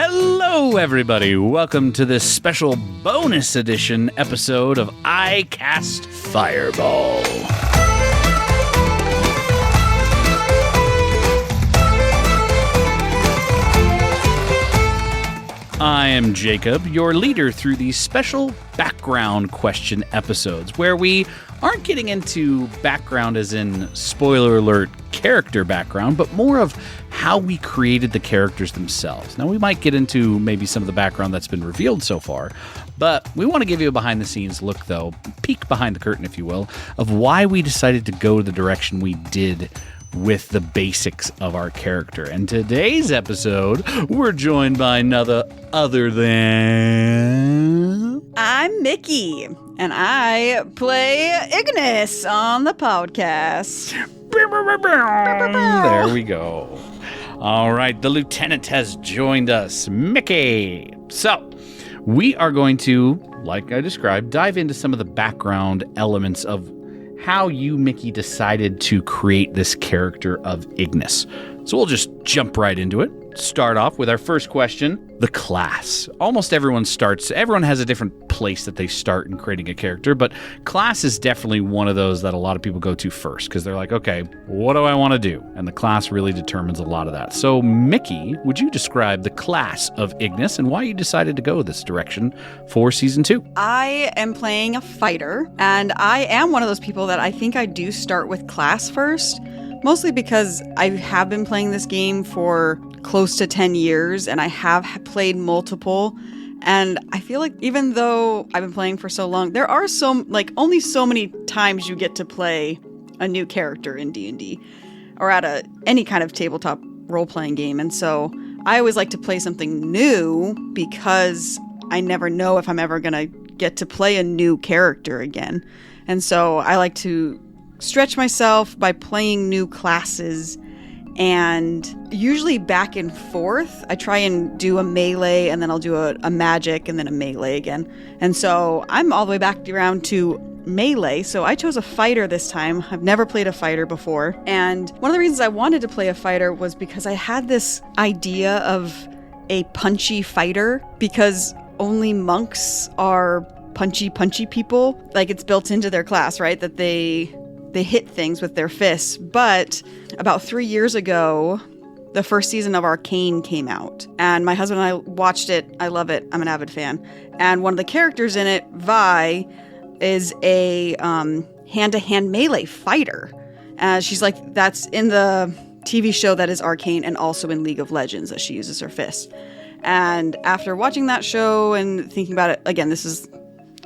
Hello, everybody. Welcome to this special bonus edition episode of I Cast Fireball. I am Jacob, your leader through these special background question episodes where we aren't getting into background as in spoiler alert character background, but more of how we created the characters themselves. Now, we might get into maybe some of the background that's been revealed so far, but we want to give you a behind the scenes look, though, peek behind the curtain, if you will, of why we decided to go the direction we did with the basics of our character. And today's episode, we're joined by other than... I'm Mickie, and I play Ignis on the podcast. There we go. All right, the lieutenant has joined us, Mickie. So, we are going to, like I described, dive into some of the background elements of how you, Mickie, decided to create this character of Ignis. So we'll just jump right into it. Start off with our first question, the class. Almost everyone has a different place that they start in creating a character, but class is definitely one of those that a lot of people go to first because they're like, okay, what do I want to do? And the class really determines a lot of that. So Mickie, would you describe the class of Ignis and why you decided to go this direction for season 2? I am playing a fighter, and I am one of those people that I think I do start with class first, mostly because I have been playing this game for close to 10 years, and I have played multiple. And I feel like even though I've been playing for so long, there are only so many times you get to play a new character in D&D or at any kind of tabletop role-playing game. And so I always like to play something new because I never know if I'm ever going to get to play a new character again. And so I like to stretch myself by playing new classes, and usually back and forth. I try and do a melee, and then I'll do a magic, and then a melee again. And so I'm all the way back around to melee, so I chose a fighter this time. I've never played a fighter before, and one of the reasons I wanted to play a fighter was because I had this idea of a punchy fighter, because only monks are punchy people. Like, it's built into their class, right? That they hit things with their fists. But about 3 years ago, the first season of Halcón came out, and my husband and I watched it. I love it. I'm an avid fan. And one of the characters in it, Vi, is a hand-to-hand melee fighter. She's like, that's in the TV show that is Halcón, and also in League of Legends that she uses her fists. And after watching that show and thinking about it, again, this is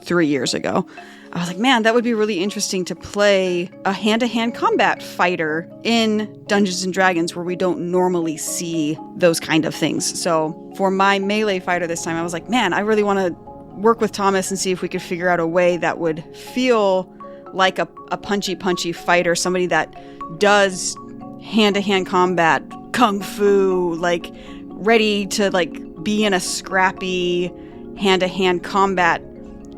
3 years ago, I was like, man, that would be really interesting to play a hand-to-hand combat fighter in Dungeons & Dragons where we don't normally see those kind of things. So for my melee fighter this time, I was like, man, I really want to work with Thomas and see if we could figure out a way that would feel like a punchy fighter, somebody that does hand-to-hand combat, kung fu, like ready to like be in a scrappy hand-to-hand combat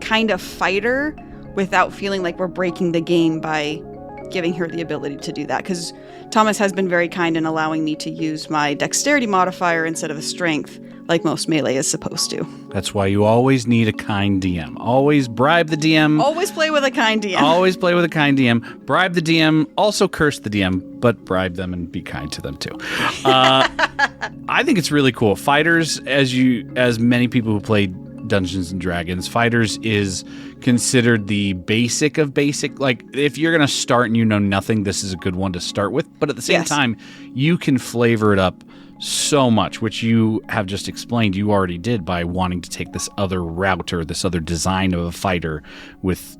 kind of fighter, without feeling like we're breaking the game by giving her the ability to do that. Because Thomas has been very kind in allowing me to use my dexterity modifier instead of a strength, like most melee is supposed to. That's why you always need a kind DM. Always bribe the DM. Always play with a kind DM. Always play with a kind DM. Bribe the DM. Also curse the DM, but bribe them and be kind to them too. I think it's really cool. Fighters, as many people who play Dungeons and Dragons, fighters is considered the basic of basic. Like, if you're going to start and you know nothing, this is a good one to start with. But at the same time, you can flavor it up so much, which you have just explained you already did by wanting to take this other route or this other design of a fighter with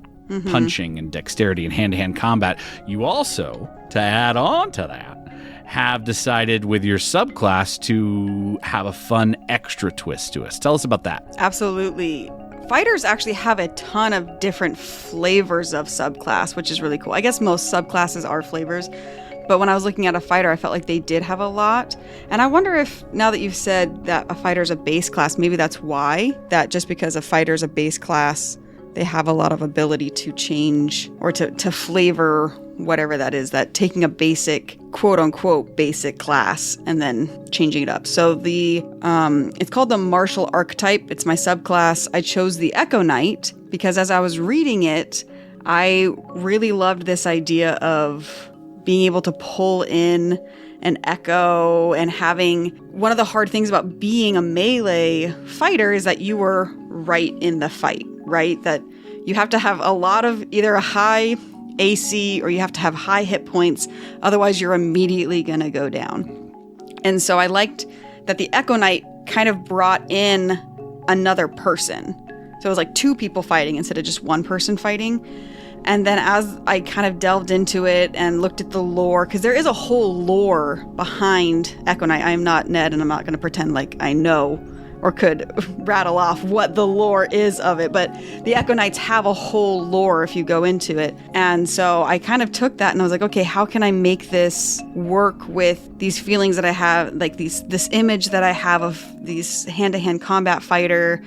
punching and dexterity and hand-to-hand combat. You also, to add on to that, have decided with your subclass to have a fun extra twist to us. Tell us about that. Absolutely. Fighters actually have a ton of different flavors of subclass, which is really cool. I guess most subclasses are flavors, but when I was looking at a fighter, I felt like they did have a lot. And I wonder if, now that you've said that a fighter is a base class, maybe that's why, that just because a fighter is a base class, they have a lot of ability to change or to flavor whatever that is, that taking a basic, quote unquote, basic class and then changing it up. So it's called the martial archetype. It's my subclass. I chose the Echo Knight because as I was reading it, I really loved this idea of being able to pull in an echo and having one of the hard things about being a melee fighter is that you were right in the fight, right? That you have to have a lot of either a high AC or you have to have high hit points. Otherwise, you're immediately going to go down. And so I liked that the Echo Knight kind of brought in another person. So it was like two people fighting instead of just one person fighting. And then as I kind of delved into it and looked at the lore, because there is a whole lore behind Echo Knight. I am not Ned, and I'm not going to pretend like I know or could rattle off what the lore is of it. But the Echo Knights have a whole lore if you go into it. And so I kind of took that and I was like, okay, how can I make this work with these feelings that I have, like this image that I have of these hand-to-hand combat fighter.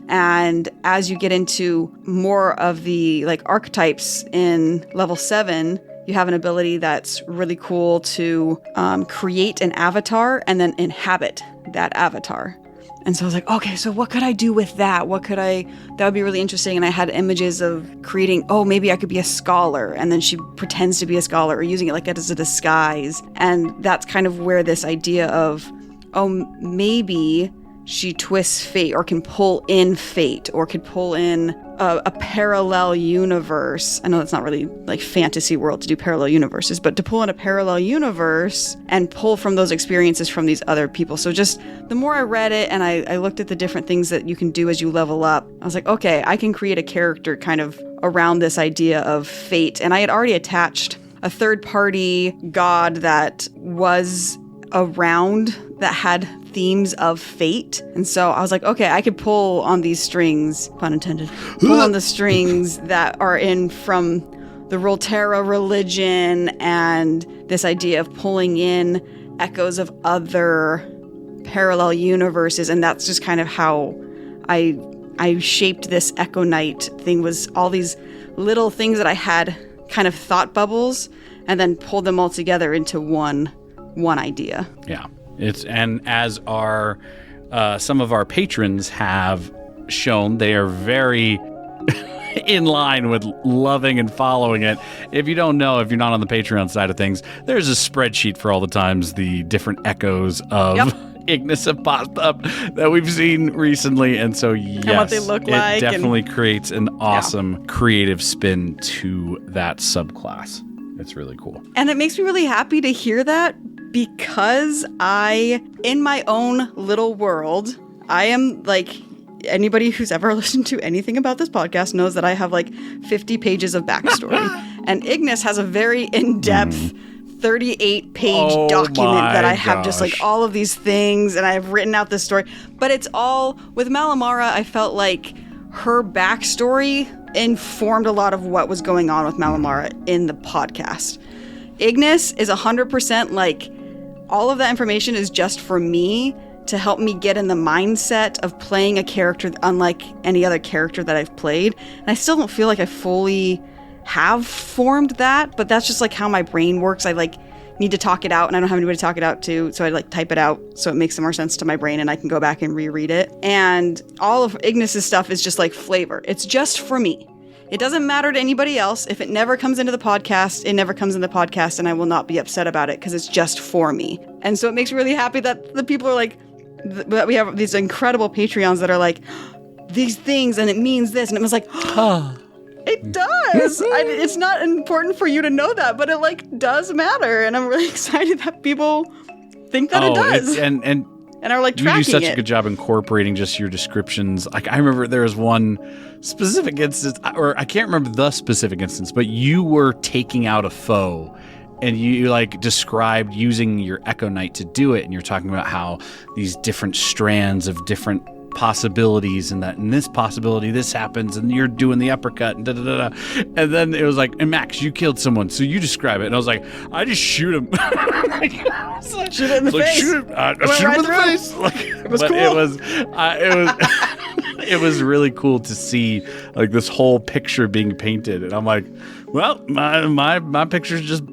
And as you get into more of the like archetypes in level 7, you have an ability that's really cool to create an avatar and then inhabit that avatar. And so I was like, okay, so what could I do with that? That would be really interesting. And I had images of creating, maybe I could be a scholar. And then she pretends to be a scholar or using it like as a disguise. And that's kind of where this idea of, maybe she twists fate or can pull in fate or could pull in a parallel universe. I know it's not really like fantasy world to do parallel universes, but to pull in a parallel universe and pull from those experiences from these other people. So just the more I read it and I looked at the different things that you can do as you level up, I was like, okay, I can create a character kind of around this idea of fate. And I had already attached a third-party god that was around that had themes of fate. And so I was like, okay, I could pull on these strings, pun intended, pull on the strings that are in from the Rolterra religion and this idea of pulling in echoes of other parallel universes. And that's just kind of how I shaped this Echo Knight thing, was all these little things that I had kind of thought bubbles and then pulled them all together into one idea. Yeah. And as our some of our patrons have shown, they are very in line with loving and following it. If you don't know, if you're not on the Patreon side of things, there's a spreadsheet for all the times the different echoes of Ignis have popped up that we've seen recently. And so, yes, and what they look like, it definitely creates an awesome creative spin to that subclass. It's really cool. And it makes me really happy to hear that, because in my own little world, I am like, anybody who's ever listened to anything about this podcast knows that I have like 50 pages of backstory. And Ignis has a very in-depth 38-page document that I have just like all of these things, and I have written out this story. But it's all, with Malamara, I felt like her backstory informed a lot of what was going on with Malamara in the podcast. Ignis is 100% like, all of that information is just for me to help me get in the mindset of playing a character unlike any other character that I've played. And I still don't feel like I fully have formed that, but that's just like how my brain works. I like need to talk it out and I don't have anybody to talk it out to, so I like type it out so it makes some more sense to my brain and I can go back and reread it. And all of Ignis's stuff is just like flavor. It's just for me. It doesn't matter to anybody else. If it never comes into the podcast, it never comes in the podcast, and I will not be upset about it because it's just for me. And so it makes me really happy that the people are like, that we have these incredible Patreons that are like, these things, and it means this. And it was like, it does. It's not important for you to know that, but it like does matter. And I'm really excited that people think that it does. And are like tracking it. You do such a good job incorporating just your descriptions. Like, I remember there was one specific instance, or I can't remember the specific instance, but you were taking out a foe and you like described using your Echo Knight to do it. And you're talking about how these different strands of different possibilities, and that in this possibility this happens, and you're doing the uppercut and da-da-da-da. And then it was like, and Max, you killed someone, so you describe it. And I was like, I just shoot him. Shoot it in the face. Shoot him, shoot him in the face. Like, it was cool. It was really cool to see like this whole picture being painted, and I'm like, Well, my picture's just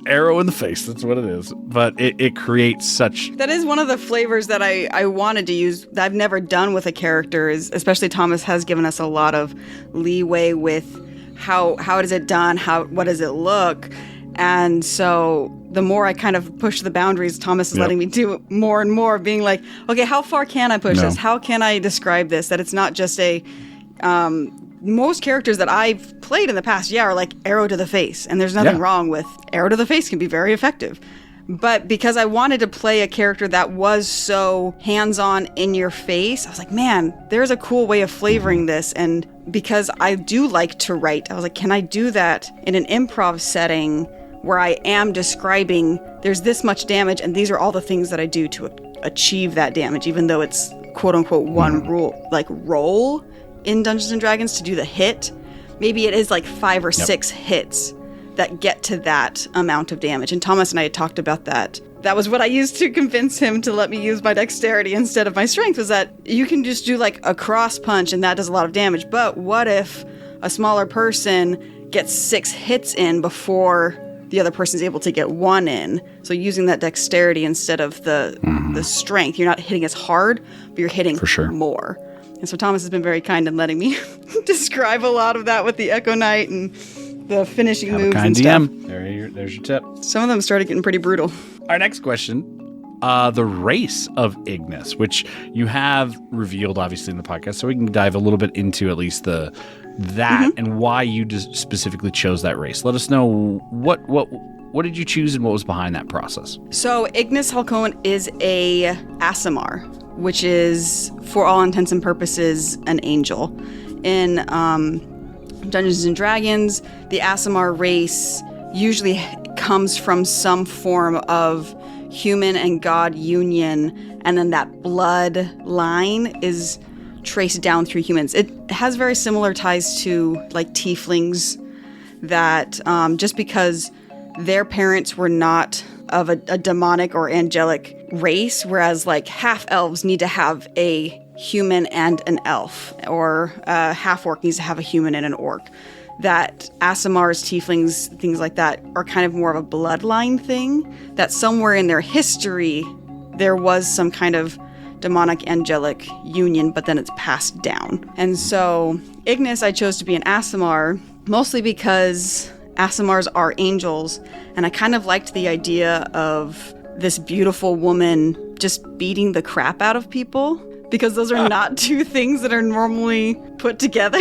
arrow in the face. That's what it is. But it creates such... That is one of the flavors that I wanted to use that I've never done with a character, is especially Thomas has given us a lot of leeway with how is it done, what does it look. And so the more I kind of push the boundaries, Thomas is letting me do more and more, being like, okay, how far can I push this? How can I describe this? That it's not just a... most characters that I've played in the past, are like arrow to the face. And there's nothing wrong with arrow to the face, can be very effective. But because I wanted to play a character that was so hands-on in your face, I was like, man, there's a cool way of flavoring this. And because I do like to write, I was like, can I do that in an improv setting where I am describing there's this much damage and these are all the things that I do to achieve that damage, even though it's quote unquote one roll in Dungeons and Dragons to do the hit. Maybe it is like 5 or 6 hits that get to that amount of damage. And Thomas and I had talked about that. That was what I used to convince him to let me use my dexterity instead of my strength, was that you can just do like a cross punch and that does a lot of damage. But what if a smaller person gets 6 hits in before the other person's able to get 1 in? So using that dexterity instead of the strength, you're not hitting as hard, but you're hitting more. And so Thomas has been very kind in letting me describe a lot of that with the Echo Knight and the finishing moves and stuff. There's your tip. Some of them started getting pretty brutal. Our next question, the race of Ignis, which you have revealed obviously in the podcast, so we can dive a little bit into at least that and why you just specifically chose that race. Let us know what did you choose and what was behind that process. So Ignis Halcón is a Aasimar, which is, for all intents and purposes, an angel. In Dungeons and Dragons, the Aasimar race usually comes from some form of human and god union, and then that blood line is traced down through humans. It has very similar ties to like tieflings, that just because their parents were not of a demonic or angelic race, whereas like half elves need to have a human and an elf, or half orc needs to have a human and an orc. That Aasimars, tieflings, things like that are kind of more of a bloodline thing, that somewhere in their history there was some kind of demonic angelic union, but then it's passed down. And so Ignis, I chose to be an Aasimar mostly because Aasimars are angels, and I kind of liked the idea of this beautiful woman just beating the crap out of people, because those are not two things that are normally put together.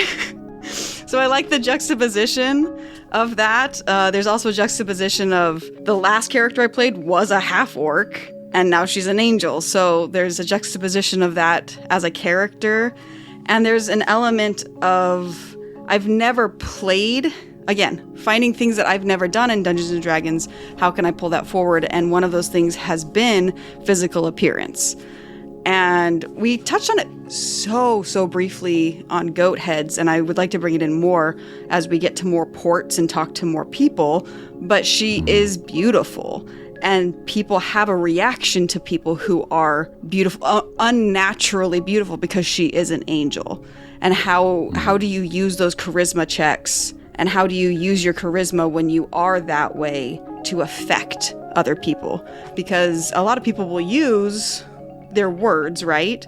So I like the juxtaposition of that. There's also a juxtaposition of the last character I played was a half-orc, and now she's an angel. So there's a juxtaposition of that as a character. And there's an element of, I've never played, again, finding things that I've never done in Dungeons & Dragons, how can I pull that forward? And one of those things has been physical appearance. And we touched on it so briefly on Goat Heads, and I would like to bring it in more as we get to more ports and talk to more people. But she is beautiful, and people have a reaction to people who are beautiful, unnaturally beautiful, because she is an angel. And how do you use those charisma checks, and how do you use your charisma when you are that way to affect other people? Because a lot of people will use their words, right?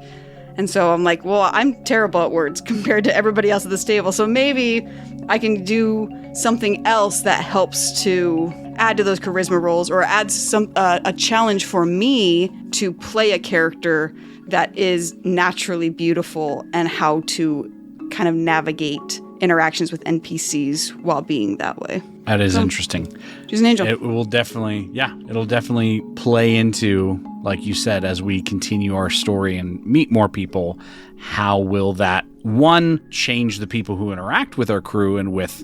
And so I'm like, well, I'm terrible at words compared to everybody else at this table. So maybe I can do something else that helps to add to those charisma rolls, or add some a challenge for me to play a character that is naturally beautiful, and how to kind of navigate interactions with NPCs while being that way. That is interesting. She's an angel. It will definitely, it'll definitely play into, like you said, as we continue our story and meet more people, how will that, one, change the people who interact with our crew and with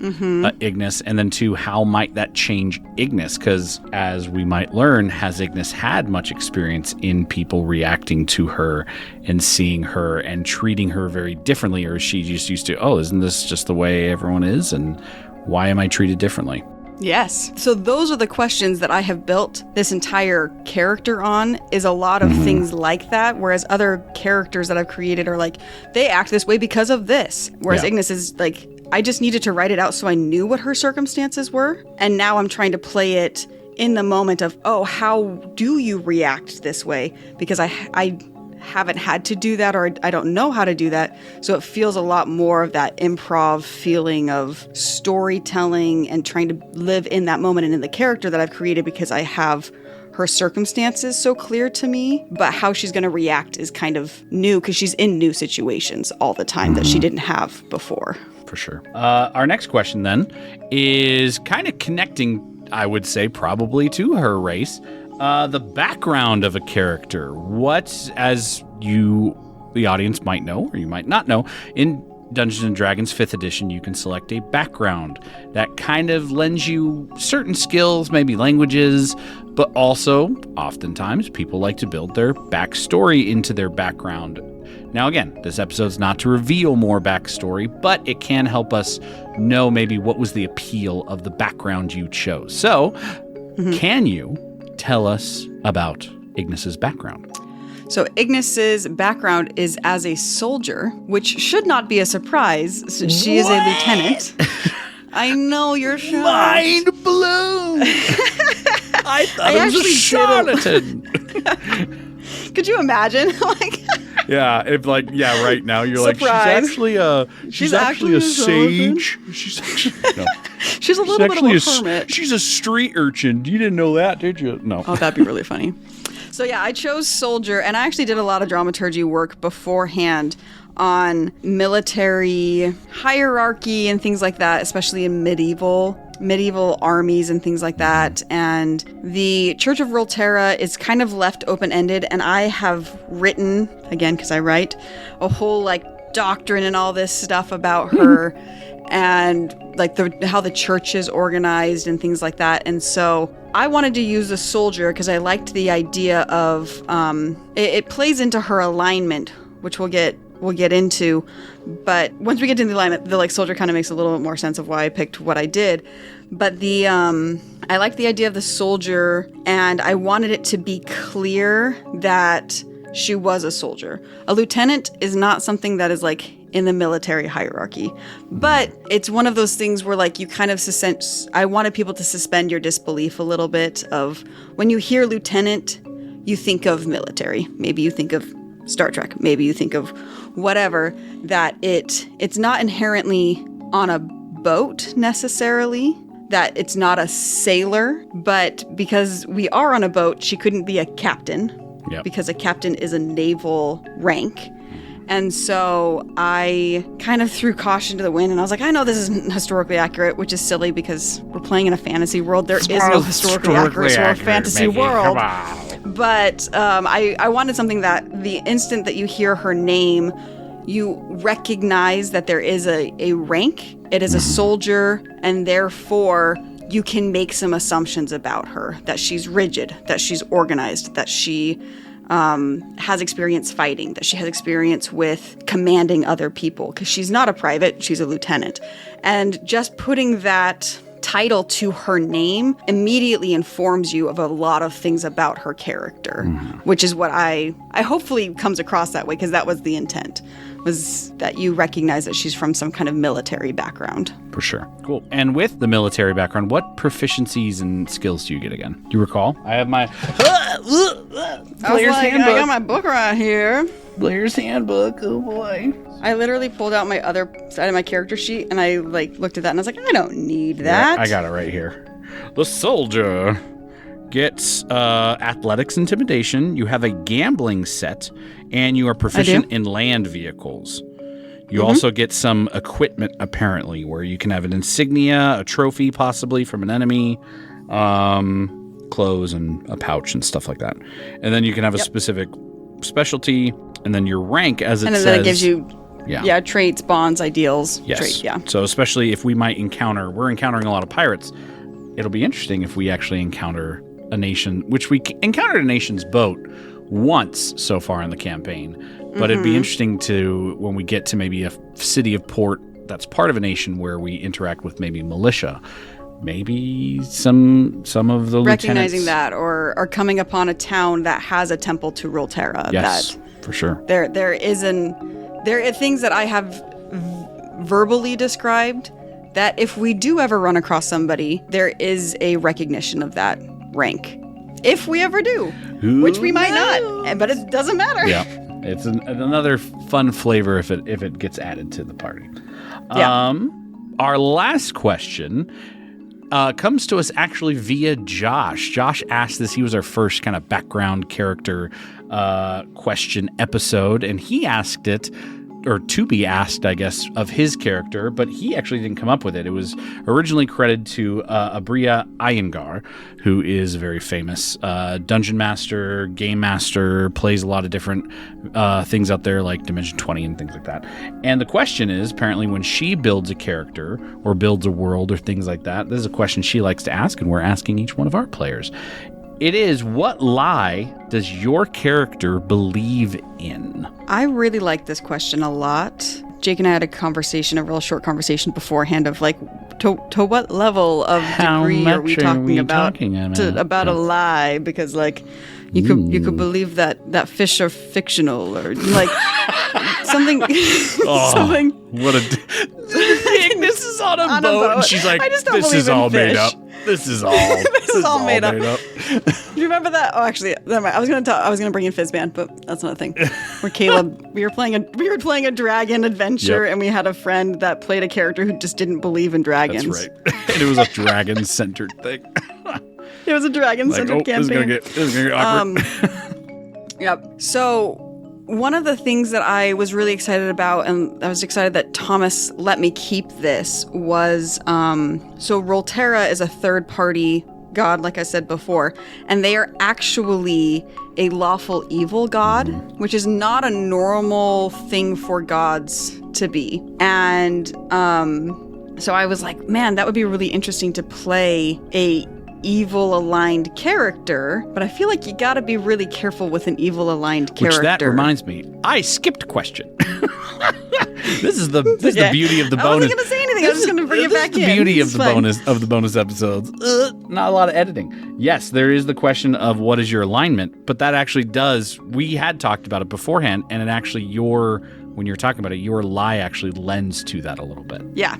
Ignis, and then two, how might that change Ignis? Because as we might learn, has Ignis had much experience in people reacting to her and seeing her and treating her very differently, or is she just used to, oh, isn't this just the way everyone is, and why am I treated differently? Yes. So those are the questions that I have built this entire character on, is a lot of things like that, whereas other characters that I've created are like, they act this way because of this. Whereas Ignis is like, I just needed to write it out so I knew what her circumstances were. And now I'm trying to play it in the moment of, oh, how do you react this way? Because I haven't had to do that, or I don't know how to do that. So it feels a lot more of that improv feeling of storytelling and trying to live in that moment and in the character that I've created, because I have her circumstances so clear to me, but how she's going to react is kind of new because she's in new situations all the time that she didn't have before. For sure. Our next question then is kind of connecting, I would say, probably to her race. The background of a character. What, as you, the audience, might know, or you might not know, in Dungeons & Dragons 5th edition, you can select a background that kind of lends you certain skills, maybe languages, but also, oftentimes, people like to build their backstory into their background. Now, again, this episode's not to reveal more backstory, but it can help us know maybe what was the appeal of the background you chose. So, can you tell us about Ignis's background? So Ignis's background is as a soldier, which should not be a surprise. So she is a lieutenant. I know, you're shocked. Mind blown! I thought it was a charlatan. Could you imagine? Yeah, if right now you're Surprise. like, she's actually a sage. She's a little bit of a hermit. She's a street urchin. You didn't know that, did you? No. Oh, that'd be really funny. So yeah, I chose soldier, and I actually did a lot of dramaturgy work beforehand on military hierarchy and things like that, especially in medieval armies and things like that. And the Church of Rolterra is kind of left open-ended, and I have written, again, because I write, a whole doctrine and all this stuff about her and how the church is organized and things like that. And so I wanted to use a soldier because I liked the idea of it plays into her alignment, which we'll get into. But once we get into the alignment, the soldier kind of makes a little bit more sense of why I picked what I did. But the I liked the idea of the soldier, and I wanted it to be clear that she was a soldier. A lieutenant is not something that is in the military hierarchy, but it's one of those things where you kind of I wanted people to suspend your disbelief a little bit of when you hear lieutenant, you think of military. Maybe you think of Star Trek. Maybe you think of whatever, that it's not inherently on a boat necessarily, that it's not a sailor, but because we are on a boat, she couldn't be a captain. Yep. Because a captain is a naval rank. And so I kind of threw caution to the wind, and I was like, I know this isn't historically accurate, which is silly because we're playing in a fantasy world. There is no historically accurate fantasy world. But I wanted something that the instant that you hear her name, you recognize that there is a rank. It is a soldier, and therefore you can make some assumptions about her, that she's rigid, that she's organized, that she has experience fighting, that she has experience with commanding other people, because she's not a private, she's a lieutenant. And just putting that title to her name immediately informs you of a lot of things about her character, which is what I hopefully comes across that way, because that was the intent, was that you recognize that she's from some kind of military background. For sure. Cool. And with the military background, what proficiencies and skills do you get again? Do you recall? I have my Player's Handbook. I got my book right here. Player's Handbook. Oh boy. I literally pulled out my other side of my character sheet, and I looked at that and I was like, I don't need that. Yeah, I got it right here. The soldier gets athletics intimidation. You have a gambling set, and you are proficient in land vehicles. You also get some equipment, apparently, where you can have an insignia, a trophy possibly from an enemy, clothes and a pouch and stuff like that. And then you can have a specific specialty, and then your rank, as it says. And then it gives you traits, bonds, ideals. Yes. So especially if we're encountering a lot of pirates, it'll be interesting if we actually encounter a nation, which we encountered a nation's boat once so far in the campaign. But it'd be interesting to, when we get to maybe a city of port that's part of a nation where we interact with maybe militia, maybe some of the recognizing lieutenants. that, or coming upon a town that has a temple to Rolterra. Yes, for sure. There are things that I have verbally described, that if we do ever run across somebody, there is a recognition of that rank. If we ever do, which we might not, but it doesn't matter. Yeah, it's another fun flavor if it gets added to the party. Yeah. Our last question comes to us actually via Josh. Josh asked this. He was our first kind of background character question episode, and he asked it, or to be asked, I guess, of his character, but he actually didn't come up with it. It was originally credited to Abria Iyengar, who is a very famous dungeon master, game master, plays a lot of different things out there like Dimension 20 and things like that. And the question is, apparently when she builds a character or builds a world or things like that, this is a question she likes to ask, and we're asking each one of our players. It is, what lie does your character believe in? I really like this question a lot. Jake and I had a real short conversation beforehand of like, to what level of degree are we talking about a lie? Because like, you could believe that fish are fictional or like something. Something. What Ignis is on a boat. And she's like, this is all made up. This is all. This is all made up. Do you remember that? Oh, actually, never mind. I was gonna bring in Fizzband, but that's not a thing. Where Caleb, we were playing a dragon adventure, and we had a friend that played a character who just didn't believe in dragons. That's right. And it was a dragon-centered thing. It was a dragon-centered campaign. This is gonna get awkward. Yep. So one of the things that I was really excited about, and I was excited that Thomas let me keep this, was so Rolterra is a third-party god, like I said before, and they are actually a lawful evil god, which is not a normal thing for gods to be. And so I was like, man, that would be really interesting to play a evil aligned character, but I feel like you gotta be really careful with an evil aligned character. Which that reminds me, I skipped question. This is the beauty of the bonus. I wasn't gonna say anything. I was just gonna bring it back in. This is the beauty of the bonus episodes. Not a lot of editing. Yes, there is the question of what is your alignment, but that actually does. We had talked about it beforehand, and it actually when you're talking about it, your lie actually lends to that a little bit. Yeah.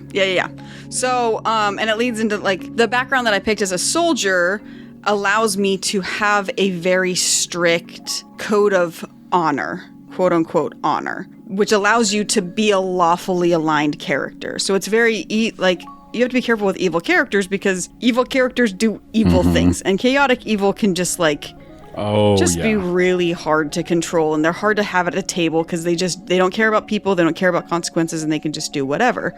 So, and it leads into like the background that I picked as a soldier allows me to have a very strict code of honor, quote unquote honor, which allows you to be a lawfully aligned character. So it's very like you have to be careful with evil characters because evil characters do evil things, and chaotic evil can just like be really hard to control, and they're hard to have at a table because they don't care about people, they don't care about consequences, and they can just do whatever.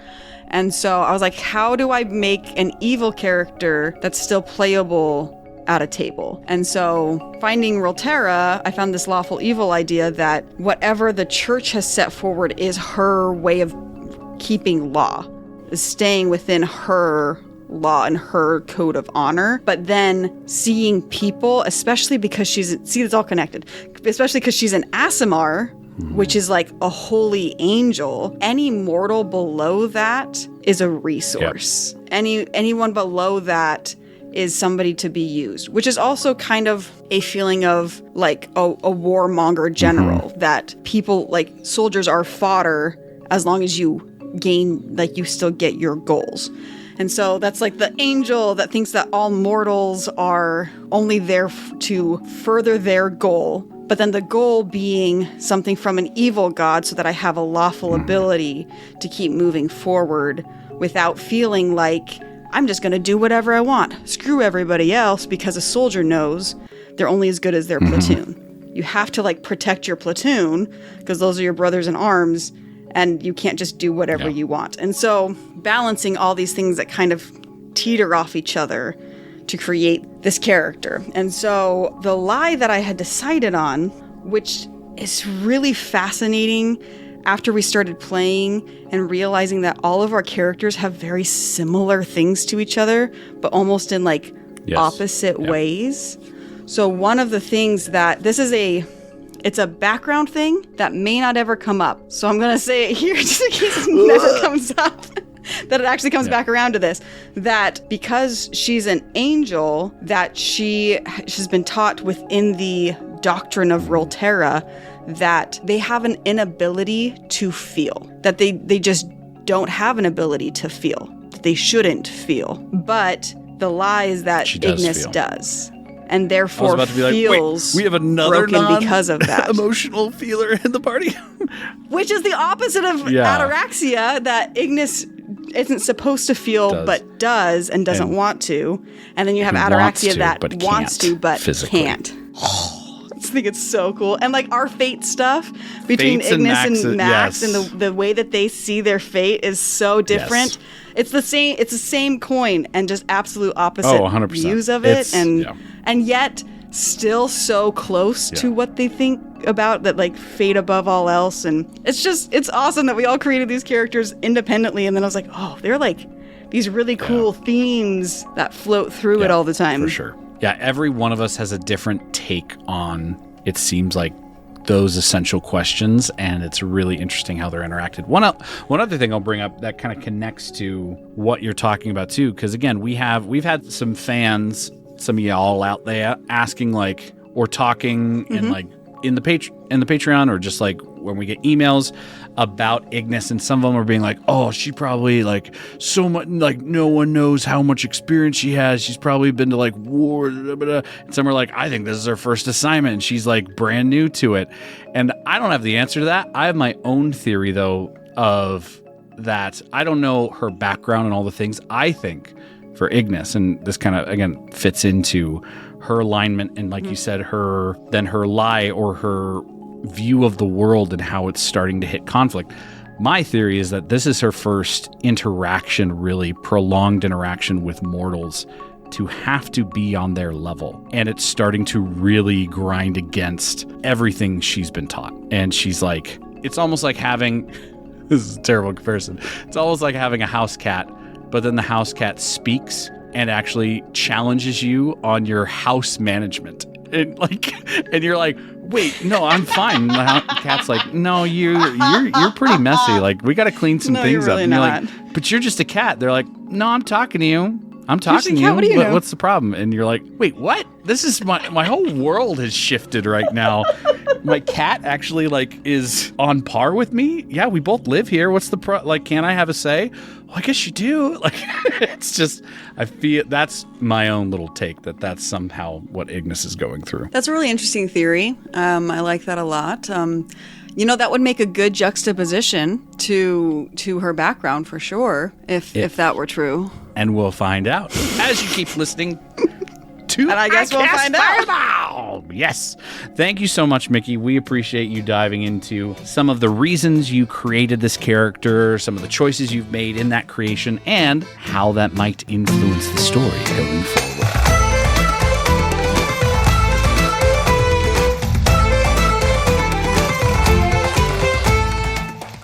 And so I was like, how do I make an evil character that's still playable at a table? And so finding Rolterra, I found this lawful evil idea that whatever the church has set forward is her way of keeping law, is staying within her law and her code of honor, but then seeing people, especially because it's all connected, especially because she's an Aasimar, which is like a holy angel. Any mortal below that is a resource. Yep. Anyone below that is somebody to be used, which is also kind of a feeling of like a warmonger general, that people, like soldiers are fodder as long as you gain, like you still get your goals. And so that's like the angel that thinks that all mortals are only there to further their goal, but then the goal being something from an evil god so that I have a lawful ability to keep moving forward without feeling like I'm just going to do whatever I want. Screw everybody else, because a soldier knows they're only as good as their platoon. You have to like protect your platoon because those are your brothers in arms, and you can't just do whatever you want. And so balancing all these things that kind of teeter off each other to create this character. And so the lie that I had decided on, which is really fascinating after we started playing and realizing that all of our characters have very similar things to each other, but almost in like opposite ways. So one of the things that it's a background thing that may not ever come up. So I'm going to say it here just in case it never comes up. That it actually comes back around to this. That because she's an angel, that she has been taught within the doctrine of Rolterra that they have an inability to feel. That they just don't have an ability to feel, that they shouldn't feel. But the lie is that Ignis does. And therefore feels we have another broken because of that. Emotional feeler in the party. Which is the opposite of ataraxia, that Ignis isn't supposed to feel but does and doesn't want to. And then you have ataraxia that wants to but can't. I just think it's so cool. And like our fate stuff between Ignis and Max and the way that they see their fate is so different. Yes. It's the same coin and just absolute opposite views of it. And yet still so close to what they think about, that like fate above all else. And it's awesome that we all created these characters independently. And then I was like, oh, they're like these really cool themes that float through it all the time. For sure. Yeah, every one of us has a different take on, it seems like, those essential questions, and it's really interesting how they're interacted. One other thing I'll bring up that kind of connects to what you're talking about too, because again, we've had some fans, some of y'all out there asking like, or talking and like in the Patreon, or just like when we get emails about Ignis, and some of them are being like, oh, she probably like so much, like no one knows how much experience she has. She's probably been to like war. Blah, blah, blah. And some are like, I think this is her first assignment and she's like brand new to it. And I don't have the answer to that. I have my own theory though of that. I don't know her background and all the things. I think for Ignis, and this kind of again fits into her alignment and like you said, her lie or her view of the world and how it's starting to hit conflict. My theory is that this is her first interaction, really prolonged interaction with mortals, to have to be on their level. And it's starting to really grind against everything she's been taught. And she's like, it's almost like having, this is a terrible comparison, it's almost like having a house cat, but then the house cat speaks and actually challenges you on your house management. And you're like, wait, no, I'm fine. And the cat's like, no, you're pretty messy. Like, we got to clean some things up. And you're like, but you're just a cat. They're like, no, I'm talking to you. I'm talking to you. What do you know? What's the problem? And you're like, wait, what? This is my whole world has shifted right now. My cat actually like is on par with me. Yeah, we both live here. What's the like? Can I have a say? Well, I guess you do. Like, it's just, I feel that's my own little take that's somehow what Ignis is going through. That's a really interesting theory. I like that a lot. That would make a good juxtaposition to her background for sure, if that were true. And we'll find out as you keep listening to and I guess we'll find out. Yes. Thank you so much, Mickie. We appreciate you diving into some of the reasons you created this character, some of the choices you've made in that creation, and how that might influence the story going forward.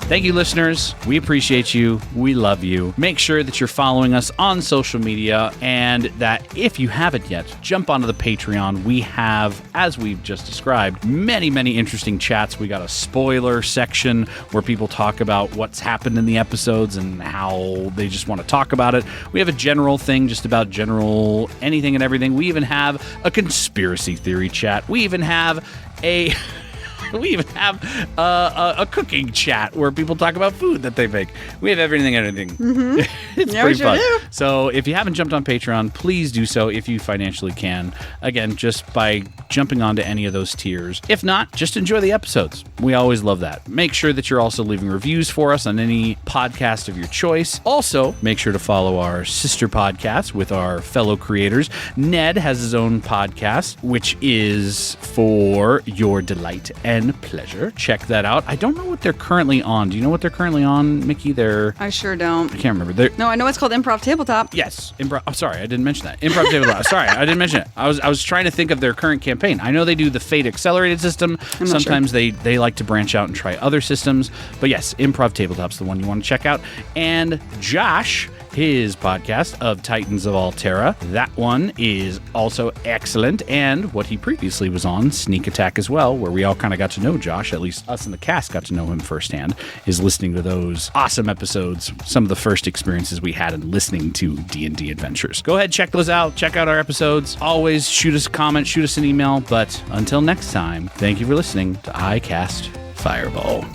Thank you, listeners. We appreciate you. We love you. Make sure that you're following us on social media, and that if you haven't yet, jump onto the Patreon. We have, as we've just described, many, many interesting chats. We got a spoiler section where people talk about what's happened in the episodes and how they just want to talk about it. We have a general thing just about general anything and everything. We even have a conspiracy theory chat. We even have a cooking chat where people talk about food that they make. We have everything and anything. Mm-hmm. It's pretty fun. So if you haven't jumped on Patreon, please do so if you financially can. Again, just by jumping onto any of those tiers. If not, just enjoy the episodes. We always love that. Make sure that you're also leaving reviews for us on any podcast of your choice. Also, make sure to follow our sister podcast with our fellow creators. Ned has his own podcast, which is For Your Delight and Pleasure. Check that out. I don't know what they're currently on. Do you know what they're currently on, Mickie? I sure don't. I can't remember. No, I know it's called Improv Tabletop. Yes. I'm sorry, I didn't mention that. Improv Tabletop. Sorry, I didn't mention it. I was trying to think of their current campaign. I know they do the Fate Accelerated system. Sometimes they like to branch out and try other systems. But yes, Improv Tabletop's the one you want to check out. And Josh, his podcast of Titans of Rolterra, that one is also excellent. And what he previously was on, Sneak Attack as well, where we all kind of got to know Josh, at least us in the cast got to know him firsthand, is listening to those awesome episodes, some of the first experiences we had in listening to D&D adventures. Go ahead, check those out. Check out our episodes. Always shoot us a comment, shoot us an email. But until next time, thank you for listening to iCast Fireball.